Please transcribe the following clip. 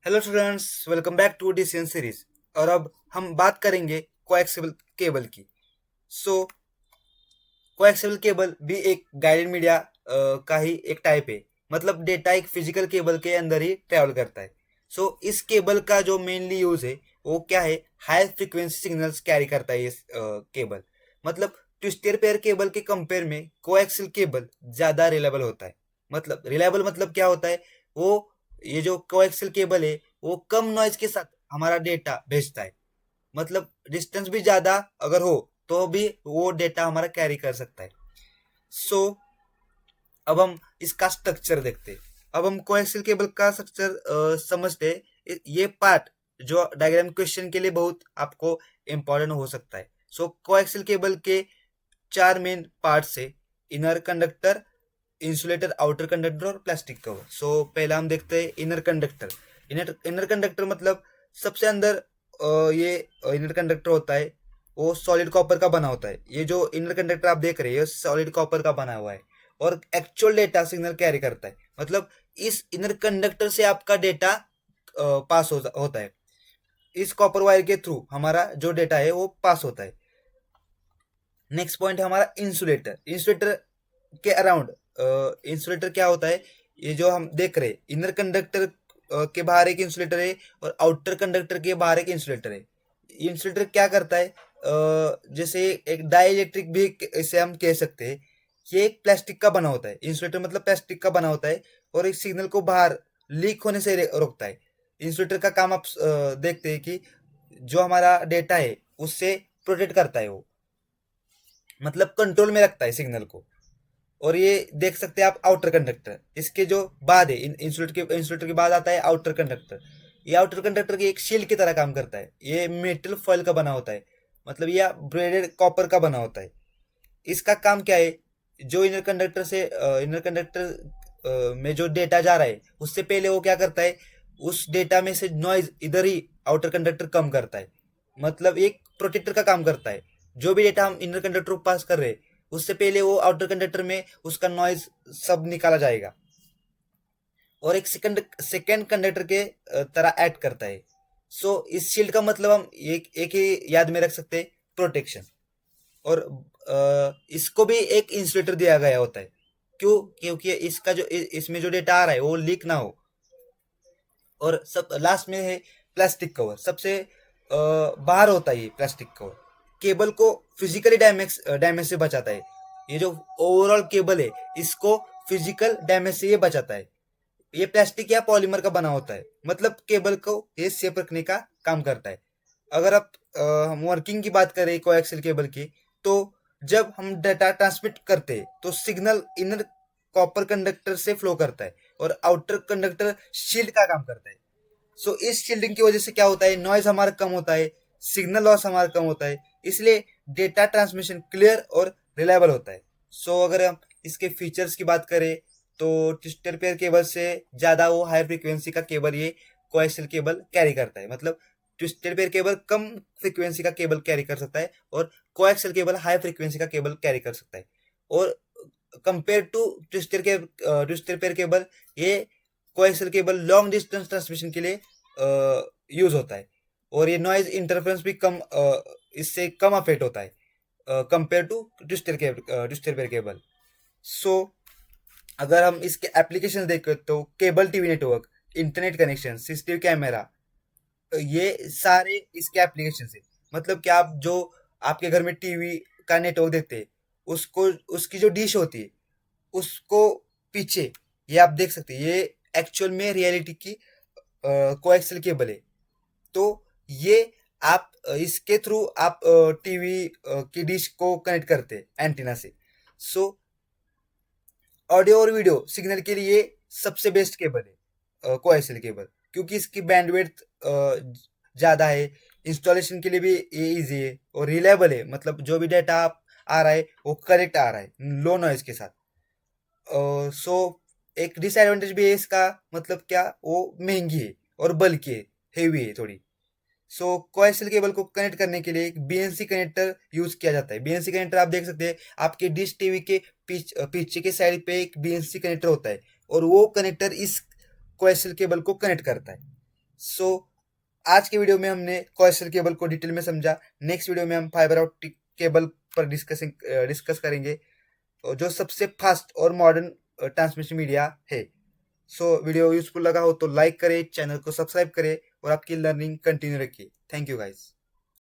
Hello students, welcome back to decision series. और अब हम बात करेंगे कोएक्सियल केबल की। सो कोएक्सियल केबल भी एक गाइडेड मीडिया का ही एक टाइप है। मतलब डेटा एक फिजिकल केबल के अंदर ही ट्रेवल करता है। इस केबल का जो मेनली यूज है वो क्या है, हाई फ्रीक्वेंसी सिग्नल्स कैरी करता है ये केबल। मतलब ट्विस्टर पेयर केबल के कंपेयर में कोएक्सियल केबल ज्यादा रिलायबल होता है। मतलब रिलायबल मतलब क्या होता है, वो ये जो कोएक्सियल केबल है वो कम नॉइज के साथ हमारा डेटा भेजता है। मतलब डिस्टेंस भी ज्यादा अगर हो तो भी वो डेटा हमारा कैरी कर सकता है। सो अब हम इसका स्ट्रक्चर देखते हैं। अब हम कोएक्सियल केबल का स्ट्रक्चर समझते हैं। ये पार्ट जो डायग्राम क्वेश्चन के लिए बहुत आपको इंपॉर्टेंट हो सकता है। कोएक्सियल केबल के चार मेन पार्ट्स है: inner conductor, insulator, outer conductor और प्लास्टिक कवर। पहला हम देखते हैं inner conductor. Inner inner conductor मतलब सबसे अंदर ये इनर कंडक्टर होता है, वो सॉलिड कॉपर का बना होता है। ये जो इनर कंडक्टर आप देख रहे हैं ये सॉलिड कॉपर का बना हुआ है और एक्चुअल डेटा सिग्नल कैरी करता है। मतलब इस इनर कंडक्टर से आपका डेटा पास होता है। इस कॉपर वायर के थ्रू हमारा जो डेटा है वो पास होता है। नेक्स्ट पॉइंट है हमारा इंसुलेटर। इंसुलेटर के अराउंड इंसुलेटर क्या होता है, ये जो हम देख रहे हैं इनर कंडक्टर के बाहर एक इंसुलेटर है और आउटर कंडक्टर के बाहर एक इंसुलेटर है। इंसुलेटर क्या करता है, जैसे एक डाई इलेक्ट्रिक भी इसे हम कह सकते हैं। ये एक प्लास्टिक का बना होता है। इंसुलेटर मतलब प्लास्टिक का बना होता है और एक सिग्नल को बाहर लीक होने से रोकता है। इंसुलेटर का काम आप देखते हैं कि जो हमारा डेटा है उससे प्रोटेक्ट करता है वो, मतलब कंट्रोल में रखता है सिग्नल को। और ये देख सकते हैं आप आउटर कंडक्टर, इसके जो बाद है इंसुलेटर के बाद आता है आउटर कंडक्टर। ये आउटर कंडक्टर की एक शील्ड की तरह काम करता है। ये मेटल फॉइल का बना होता है, मतलब ये ब्रेडेड कॉपर का बना होता है। इसका काम क्या है, जो इनर कंडक्टर में जो डेटा जा रहा है उससे पहले वो क्या करता है, उस डेटा में से नॉइज इधर ही आउटर कंडक्टर कम करता है। मतलब एक प्रोटेक्टर का काम करता है। जो भी डेटा हम इनर कंडक्टर को पास कर रहे हैं उससे पहले वो आउटर कंडक्टर में उसका नॉइज सब निकाला जाएगा और एक सेकंड कंडक्टर के तरह एक्ट करता है। इस शील्ड का मतलब हम एक ही याद में रख सकते हैं, प्रोटेक्शन। और इसको भी एक इंसुलेटर दिया गया होता है। क्यों? क्योंकि इसका जो इसमें जो डेटा आ रहा है वो लीक ना हो। और सब लास्ट में है प्लास्टिक कवर। सबसे बाहर होता है ये प्लास्टिक कवर, केबल को फिजिकली डैमेज से बचाता है। ये जो ओवरऑल केबल है इसको फिजिकल डैमेज से ये बचाता है। ये प्लास्टिक या पॉलीमर का बना होता है, मतलब केबल को ये सेफ रखने का काम करता है। अगर आप हम वर्किंग की बात करें कोएक्सियल केबल की, तो जब हम डाटा ट्रांसमिट करते हैं तो सिग्नल इनर कॉपर कंडक्टर से फ्लो करता है और आउटर कंडक्टर शील्ड का काम करता है। इस शील्डिंग की वजह से क्या होता है, नॉइज हमारा कम होता है, सिग्नल लॉस हमारा कम होता है, इसलिए डेटा ट्रांसमिशन क्लियर और रिलायबल होता है। अगर हम इसके फीचर्स की बात करें तो ट्विस्टर पेयर केबल से ज्यादा वो हाई फ्रीक्वेंसी का केबल ये कोएक्सियल केबल कैरी करता है। मतलब ट्विस्टेड पेयर केबल कम फ्रीक्वेंसी का केबल कैरी कर सकता है और कोएक्सियल केबल हाई फ्रीक्वेंसी का केबल कैरी कर सकता है। और compare to twisted pair cable, ये coaxial cable long distance transmission के लिए यूज होता है और ये नॉइज इंटरफेरेंस भी इससे कम अफेक्ट होता है compare to twisted pair cable. So अगर हम इसके एप्लीकेशन देखें तो cable TV network, internet connection, CCTV camera, ये सारे इसके एप्लीकेशन है। मतलब कि आप जो आपके घर में टीवी का नेटवर्क देखते हैं उसको, उसकी जो डिश होती है उसको पीछे ये आप देख सकते हैं, ये एक्चुअल में रियलिटी की कोएक्सियल केबल है। तो ये आप इसके थ्रू आप टीवी की डिश को कनेक्ट करते हैं एंटीना से। सो ऑडियो और वीडियो सिग्नल के लिए सबसे बेस्ट केबल है कोएक्सियल केबल, क्योंकि इसकी बैंडविड्थ ज़्यादा है। इंस्टॉलेशन के लिए भी ये इजी है और रिलायबल है। मतलब जो भी डाटा आप आ रहा है वो करेक्ट आ रहा है लो नॉइज के साथ। सो एक डिसएडवांटेज भी है इसका, मतलब क्या, वो महंगी है और बल्कि है, हेवी है थोड़ी। कोएक्सियल केबल को कनेक्ट करने के लिए एक बीएनसी कनेक्टर यूज किया जाता है। बीएनसी कनेक्टर आप देख सकते हैं आपके डिश टीवी के पीछे के साइड पे एक बीएनसी कनेक्टर होता है और वो कनेक्टर इस कोएक्सियल केबल को कनेक्ट करता है। सो आज के वीडियो में हमने कोएक्सियल केबल को डिटेल में समझा। नेक्स्ट वीडियो में हम फाइबर ऑप्टिक केबल पर डिस्कस करेंगे, जो सबसे फास्ट और मॉडर्न ट्रांसमिशन मीडिया है। सो वीडियो यूजफुल लगा हो तो लाइक करें, चैनल को सब्सक्राइब करें और आपकी लर्निंग कंटिन्यू रखिए। Thank you guys.